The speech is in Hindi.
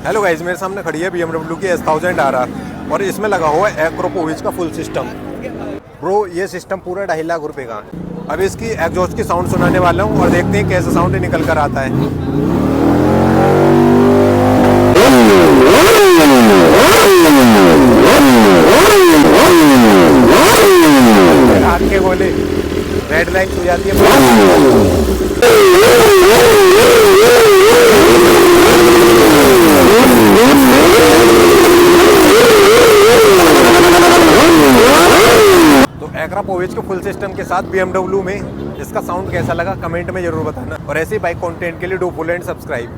हेलो गाइस, मेरे सामने खड़ी है BMW की S1000 RR और इसमें लगा हुआ है एक्रोपोविच का फुल सिस्टम। ब्रो ये सिस्टम पूरा 2.5 लाख रुपए का है। अब इसकी एग्जॉस्ट की साउंड सुनाने वाला हूँ और देखते हैं कैसा साउंड निकल कर आता है। आंखें खोले, रेड लाइट हो जाती है। तो एक्रोपोविच के फुल सिस्टम के साथ BMW में इसका साउंड कैसा लगा कमेंट में जरूर बताना और ऐसे बाइक कंटेंट के लिए डू फॉलो एंड सब्सक्राइब।